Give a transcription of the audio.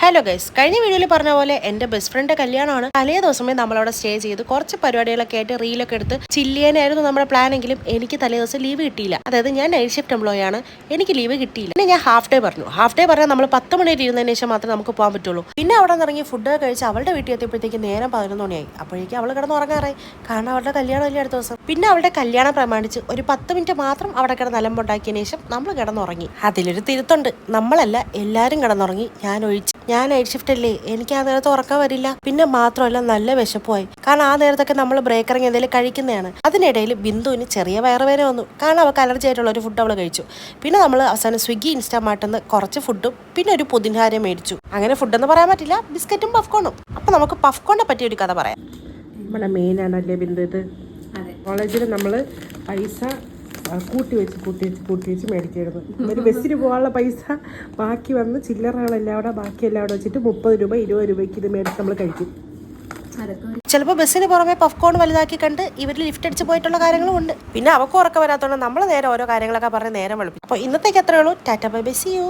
Hello guys, കഴിഞ്ഞ വീഡിയോയിൽ പറഞ്ഞ പോലെ എൻ്റെ ബെസ്റ്റ് ഫ്രണ്ട് കല്യാണമാണ്. തലേ ദിവസമേ നമ്മളവിടെ സ്റ്റേ ചെയ്ത് കുറച്ച് പരിപാടികളൊക്കെ ആയിട്ട് റീലൊക്കെ എടുത്ത് ചില്ലിയാനായിരുന്നു നമ്മുടെ പ്ലാൻ. എങ്കിലും എനിക്ക് തലേ ദിവസം ലീവ് കിട്ടിയില്ല. അതായത് ഞാൻ നൈറ്റ് ഷിഫ്റ്റ് എംപ്ലോയി ആണ്, എനിക്ക് ലീവ് കിട്ടിയില്ല. പിന്നെ ഞാൻ ഹാഫ് ഡേ പറഞ്ഞു. ഹാഫ് ഡേ പറഞ്ഞാൽ നമ്മൾ 10 മണി ഇരുന്നതിന് ശേഷം മാത്രമേ നമുക്ക് പോകാൻ പറ്റുള്ളൂ. പിന്നെ അവിടെ നിന്ന് ഇറങ്ങി ഫുഡ് കഴിച്ച് അവളുടെ വീട്ടിൽ എത്തിയപ്പോഴത്തേക്ക് നേരം 11 മണിയായി. അപ്പോഴേക്കും അവൾ കിടന്ന് ഉറങ്ങാറായി. കാരണം അവളുടെ കല്യാണം ഇല്ല അടുത്ത ദിവസം. പിന്നെ അവളുടെ കല്യാണം പ്രമാണിച്ച് ഒരു 10 മിനിറ്റ് മാത്രം അവിടെ കിടന്ന് അലമ്പുണ്ടാക്കിയതിന് ശേഷം നമ്മൾ കിടന്നുറങ്ങി. അതിലൊരു തിരുത്തുണ്ട്, നമ്മളല്ല എല്ലാവരും കിടന്നുറങ്ങി, ഞാൻ ഒഴിച്ച്. ഞാൻ നൈറ്റ് ഷിഫ്റ്റ് അല്ലേ, എനിക്ക് ആ നേരത്ത് ഉറക്കം വരില്ല. പിന്നെ മാത്രമല്ല നല്ല വിശപ്പുമായി. കാരണം ആ നേരത്തൊക്കെ നമ്മൾ ബ്രേക്ക് ഇറങ്ങി എന്തെങ്കിലും കഴിക്കുന്നതാണ്. അതിനിടയിൽ ബിന്ദുവിന് ചെറിയ വയറുവേദന വന്നു. കാരണം അവൾക്ക് അലർജി ആയിട്ടുള്ള ഒരു ഫുഡ് അവൾ കഴിച്ചു. പിന്നെ നമ്മൾ അവസാനം സ്വിഗ്ഗി ഇൻസ്റ്റാമാർട്ടിന്ന് കുറച്ച് ഫുഡും പിന്നെ ഒരു പുതിൻഹാരം മേടിച്ചു. അങ്ങനെ ഫുഡെന്ന് പറയാൻ പറ്റില്ല, ബിസ്ക്കറ്റും പഫ്കോണും. അപ്പം നമുക്ക് പഫ്കോണിനെ പറ്റിയ ഒരു കഥ പറയാം. നമ്മുടെ മെയിനാണല്ലേ ബിന്ദു ഇത്. കോളേജിൽ നമ്മൾ പൈസ കൂട്ടി വെച്ച് മേടിക്കായിരുന്നു. ഒരു ബസ്സിന് പോകാനുള്ള പൈസ ബാക്കി വന്ന് ചില്ലറകളെല്ലാം അവിടെ ബാക്കിയെല്ലാം അവിടെ വെച്ചിട്ട് 30 രൂപ 20 രൂപയ്ക്ക് ഇത് മേടിച്ച് നമ്മൾ കഴിക്കും. ചിലപ്പോൾ ബസ്സിന് പുറമെ പഫ്കോൺ വലുതാക്കി കണ്ട് ഇവർ ലിഫ്റ്റ് അടിച്ച് പോയിട്ടുള്ള കാര്യങ്ങളും ഉണ്ട്. പിന്നെ അവർക്ക് ഉറക്കം വരാത്തതുകൊണ്ട് നമ്മൾ നേരെ ഓരോ കാര്യങ്ങളൊക്കെ പറഞ്ഞ് നേരം വെളുപ്പിക്കും. അപ്പോൾ ഇന്നത്തേക്ക് അത്രയേ ഉള്ളൂ. Tata bye bye, see U.